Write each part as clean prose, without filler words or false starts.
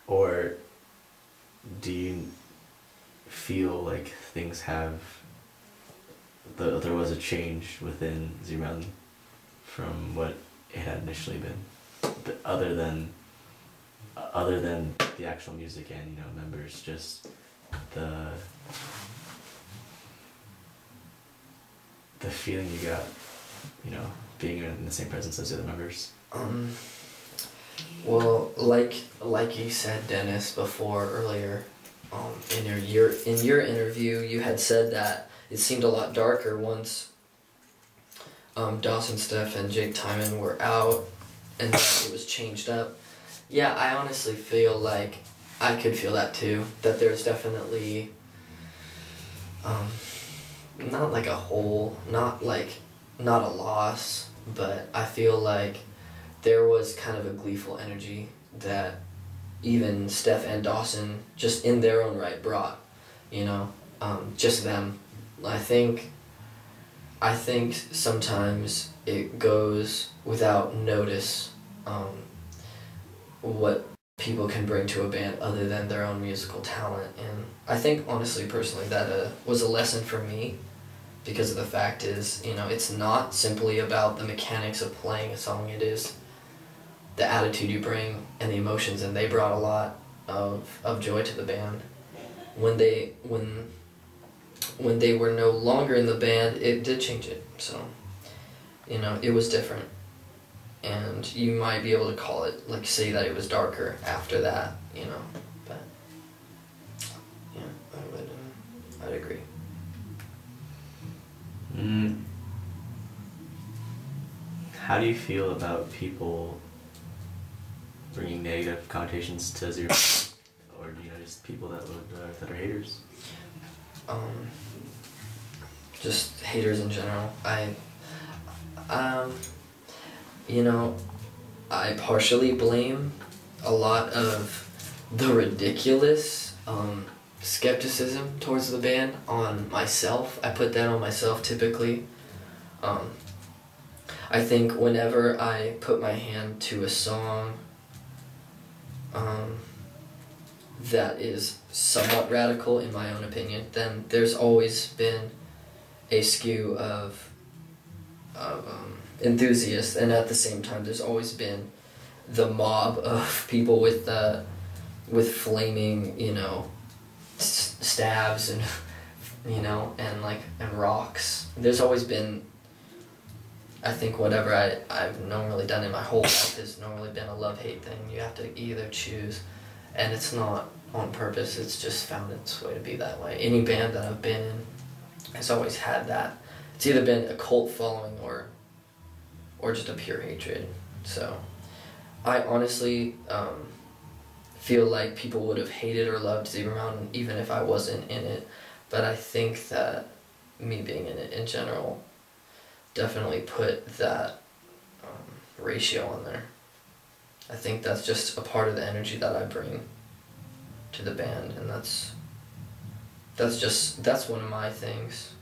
Or do you feel like things have there was a change within Zebramountain from what it had initially been, but other than the actual music and, you know, members, just the feeling you got, you know, being in the same presence as the other members? Well, like you said, Dennis, before earlier, in your interview, you had said that it seemed a lot darker once Dawson, Steph, and Jake Timon were out, and that it was changed up. Yeah, I honestly feel like I could feel that too. That there's definitely not like a hole, not a loss, but I feel like there was kind of a gleeful energy that even Steph and Dawson, just in their own right, brought, you know, just them. I think sometimes it goes without notice what people can bring to a band other than their own musical talent, and I think honestly, personally, that was a lesson for me, because of the fact is, you know, it's not simply about the mechanics of playing a song, it is the attitude you bring and the emotions, and they brought a lot of joy to the band. When they were no longer in the band, it did change it, so, you know, it was different. And you might be able to call it, like, say that it was darker after that, you know, but, yeah, I'd agree. How do you feel about people bringing negative connotations to Zero, or, you know, just people that would that are haters? Just haters in general. You know, I partially blame a lot of the ridiculous skepticism towards the band on myself. I put that on myself typically. I think whenever I put my hand to a song that is somewhat radical in my own opinion, then there's always been a skew of enthusiasts, and at the same time there's always been the mob of people with flaming, you know, stabs and, you know, and rocks. There's always been, I think, whatever I've normally done in my whole life has normally been a love-hate thing. You have to either choose, and it's not on purpose, it's just found its way to be that way. Any band that I've been in has always had that. It's either been a cult following or just a pure hatred. So I honestly feel like people would have hated or loved Zebramountain even if I wasn't in it, but I think that me being in it in general definitely put that ratio on there. I think that's just a part of the energy that I bring to the band, and that's one of my things,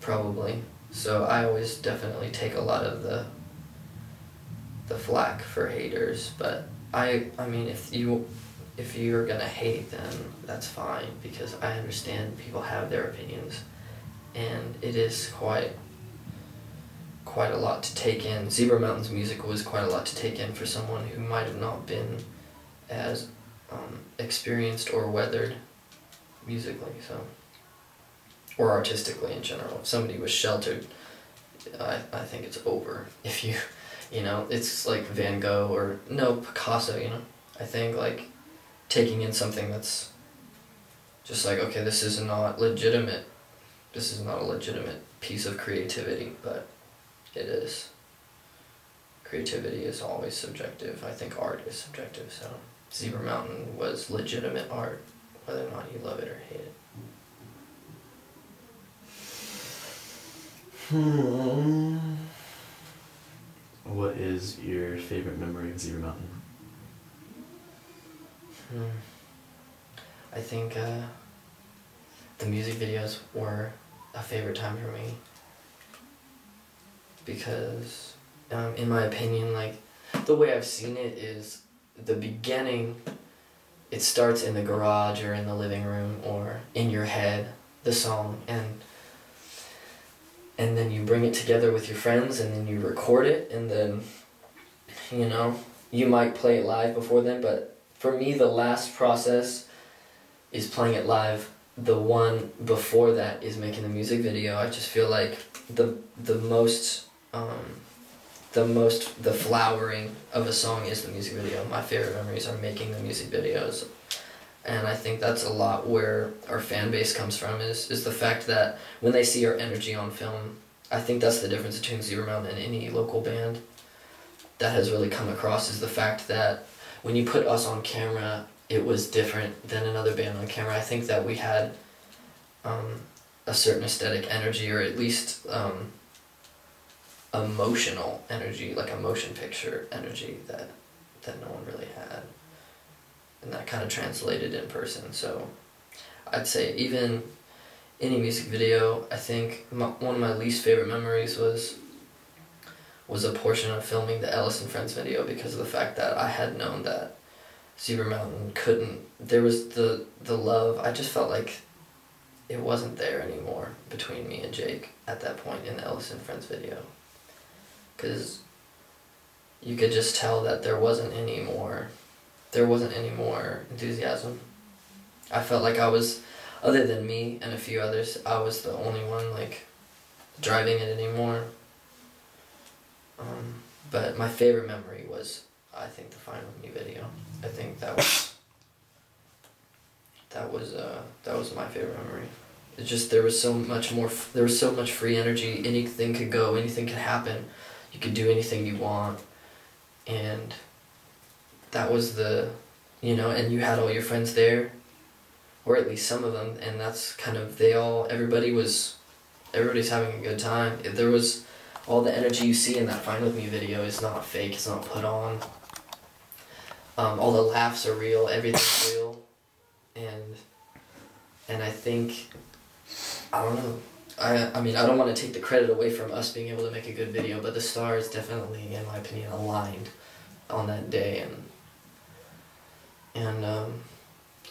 probably. So I always definitely take a lot of the flack for haters, but I mean, if you're gonna hate, then that's fine, because I understand people have their opinions, and it is quite a lot to take in. Zebramountain's music was quite a lot to take in for someone who might have not been as experienced or weathered musically, so, or artistically in general. If somebody was sheltered, I think it's over. If you know, it's like Van Gogh or, no, Picasso, you know. I think, like, taking in something that's just like, okay, this is not legitimate. This is not a legitimate piece of creativity, but it is. Creativity is always subjective. I think art is subjective, so Zebramountain was legitimate art, whether or not you love it or hate it. What is your favorite memory of Zebramountain? I think the music videos were a favorite time for me, because in my opinion, like, the way I've seen it is the beginning, it starts in the garage or in the living room or in your head, the song, and then you bring it together with your friends, and then you record it, and then, you know, you might play it live before then, but for me, the last process is playing it live. The one before that is making the music video. I just feel like the flowering of a song is the music video. My favorite memories are making the music videos. And I think that's a lot where our fan base comes from, is the fact that when they see our energy on film, I think that's the difference between Zebramountain and any local band that has really come across, is the fact that when you put us on camera, it was different than another band on camera. I think that we had a certain aesthetic energy, or at least emotional energy, like a motion picture energy that no one really had. And that kind of translated in person. So I'd say even any music video, I think one of my least favorite memories was a portion of filming the Ellis and Friends video, because of the fact that I had known that Zebramountain couldn't, there was the love, I just felt like it wasn't there anymore between me and Jake at that point in the Ellis and Friends video. Because you could just tell that there wasn't any more enthusiasm. I felt like I was, other than me and a few others, I was the only one like driving it anymore. But my favorite memory was, I think, the Fine With Me video. I think that was my favorite memory. It's just, there was so much free energy. Anything could go, anything could happen. You could do anything you want, and that was and you had all your friends there, or at least some of them, and that's kind of, everybody's having a good time. There was, all the energy you see in that Fine With Me video is not fake, it's not put on. All the laughs are real, everything's real, and I think, I don't know, I mean, I don't want to take the credit away from us being able to make a good video, but the stars definitely, in my opinion, aligned on that day, and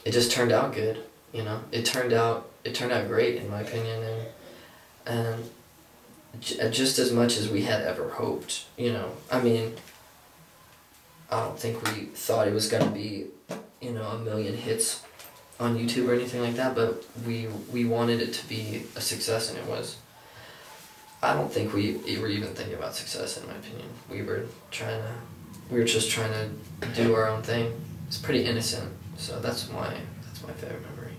it just turned out good, you know. It turned out great, in my opinion, and just as much as we had ever hoped, you know. I mean, I don't think we thought it was gonna be, you know, 1 million hits on YouTube or anything like that, but we wanted it to be a success, and it was. I don't think we were even thinking about success, in my opinion. We were just trying to do our own thing. It's pretty innocent, so that's my favorite memory.